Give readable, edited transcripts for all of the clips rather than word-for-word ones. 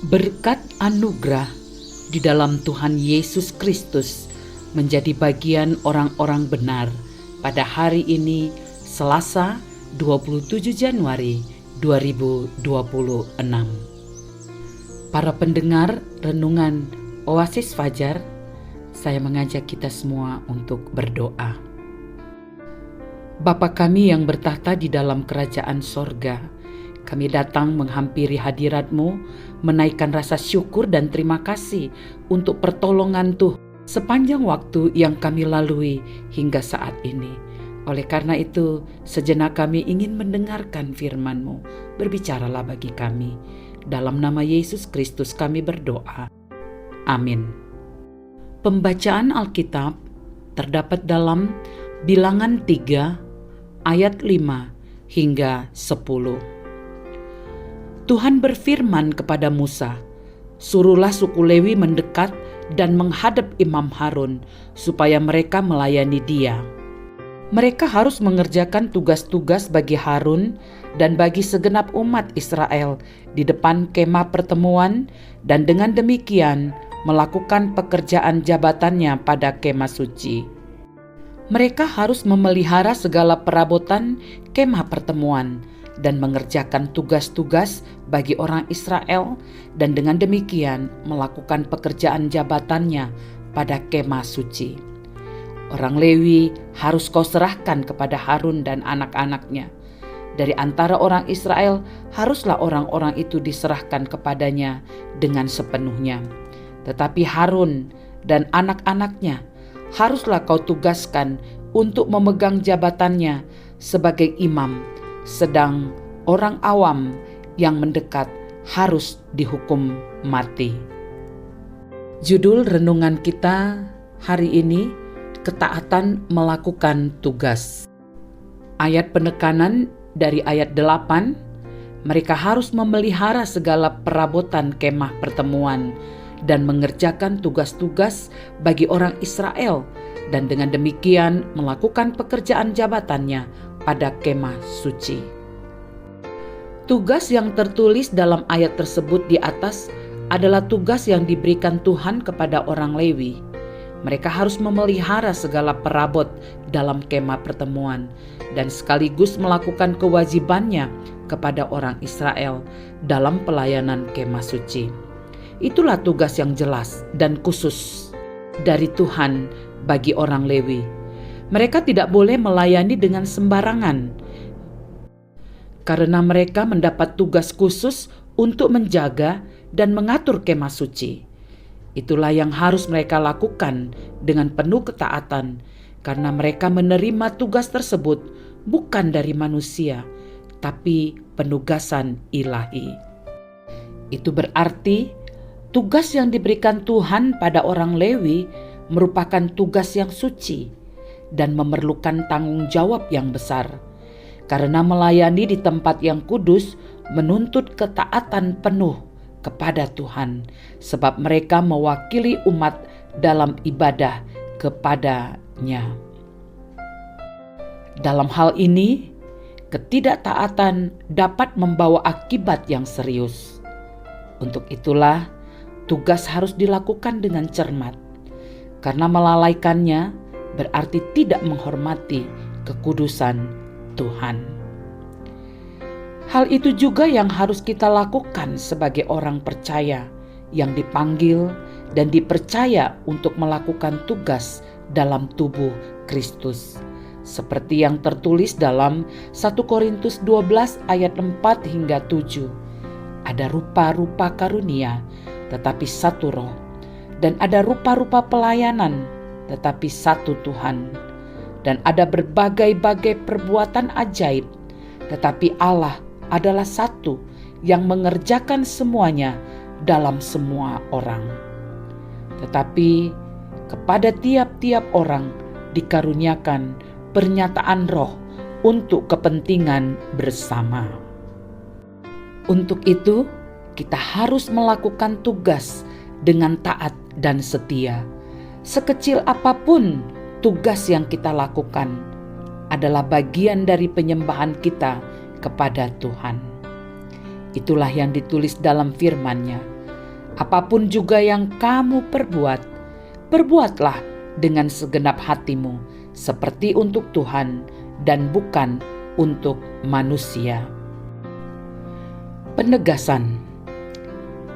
Berkat anugerah di dalam Tuhan Yesus Kristus menjadi bagian orang-orang benar pada hari ini, Selasa 27 Januari 2026. Para pendengar renungan Oasis Fajar, saya mengajak kita semua untuk berdoa. Bapa kami yang bertahta di dalam kerajaan sorga, kami datang menghampiri hadirat-Mu, menaikkan rasa syukur dan terima kasih untuk pertolongan Tuhan sepanjang waktu yang kami lalui hingga saat ini. Oleh karena itu, sejenak kami ingin mendengarkan firman-Mu. Berbicaralah bagi kami. Dalam nama Yesus Kristus kami berdoa. Amin. Pembacaan Alkitab terdapat dalam Bilangan 3 ayat 5 hingga 10. Tuhan berfirman kepada Musa, "Suruhlah suku Lewi mendekat dan menghadap Imam Harun, supaya mereka melayani dia. Mereka harus mengerjakan tugas-tugas bagi Harun dan bagi segenap umat Israel di depan kemah pertemuan, dan dengan demikian melakukan pekerjaan jabatannya pada kemah suci. Mereka harus memelihara segala perabotan kemah pertemuan dan mengerjakan tugas-tugas bagi orang Israel, dan dengan demikian melakukan pekerjaan jabatannya pada kemah suci. Orang Lewi harus kau serahkan kepada Harun dan anak-anaknya. Dari antara orang Israel haruslah orang-orang itu diserahkan kepadanya dengan sepenuhnya. Tetapi Harun dan anak-anaknya haruslah kau tugaskan untuk memegang jabatannya sebagai imam, sedang orang awam yang mendekat harus dihukum mati." Judul renungan kita hari ini, ketaatan melakukan tugas. Ayat penekanan dari ayat 8, mereka harus memelihara segala perabotan kemah pertemuan dan mengerjakan tugas-tugas bagi orang Israel, dan dengan demikian melakukan pekerjaan jabatannya pada kemah suci. Tugas yang tertulis dalam ayat tersebut di atas adalah tugas yang diberikan Tuhan kepada orang Lewi. Mereka harus memelihara segala perabot dalam kemah pertemuan dan sekaligus melakukan kewajibannya kepada orang Israel dalam pelayanan kemah suci. Itulah tugas yang jelas dan khusus dari Tuhan bagi orang Lewi. Mereka tidak boleh melayani dengan sembarangan, karena mereka mendapat tugas khusus untuk menjaga dan mengatur kemah suci. Itulah yang harus mereka lakukan dengan penuh ketaatan, karena mereka menerima tugas tersebut bukan dari manusia, tapi penugasan ilahi. Itu berarti tugas yang diberikan Tuhan pada orang Lewi merupakan tugas yang suci dan memerlukan tanggung jawab yang besar, karena melayani di tempat yang kudus menuntut ketaatan penuh kepada Tuhan, sebab mereka mewakili umat dalam ibadah kepadanya. Dalam hal ini, ketidaktaatan dapat membawa akibat yang serius. Untuk itulah tugas harus dilakukan dengan cermat, karena melalaikannya berarti tidak menghormati kekudusan Tuhan. Hal itu juga yang harus kita lakukan sebagai orang percaya yang dipanggil dan dipercaya untuk melakukan tugas dalam tubuh Kristus. Seperti yang tertulis dalam 1 Korintus 12 ayat 4 hingga 7. Ada rupa-rupa karunia, tetapi satu roh. Dan ada rupa-rupa pelayanan, tetapi satu Tuhan. Dan ada berbagai-bagai perbuatan ajaib, tetapi Allah adalah satu yang mengerjakan semuanya dalam semua orang. Tetapi kepada tiap-tiap orang dikaruniakan pernyataan roh untuk kepentingan bersama. Untuk itu, kita harus melakukan tugas dengan taat dan setia. Sekecil apapun tugas yang kita lakukan adalah bagian dari penyembahan kita kepada Tuhan. Itulah yang ditulis dalam firman-Nya. Apapun juga yang kamu perbuat, perbuatlah dengan segenap hatimu, seperti untuk Tuhan dan bukan untuk manusia. Penegasan: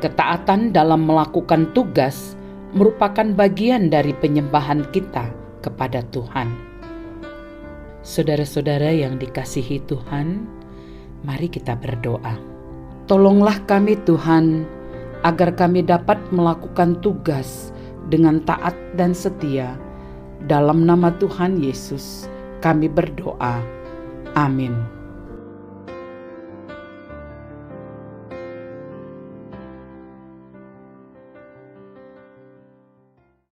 ketaatan dalam melakukan tugas merupakan bagian dari penyembahan kita kepada Tuhan. Saudara-saudara yang dikasihi Tuhan, mari kita berdoa. Tolonglah kami Tuhan, agar kami dapat melakukan tugas dengan taat dan setia. Dalam nama Tuhan Yesus, kami berdoa. Amin.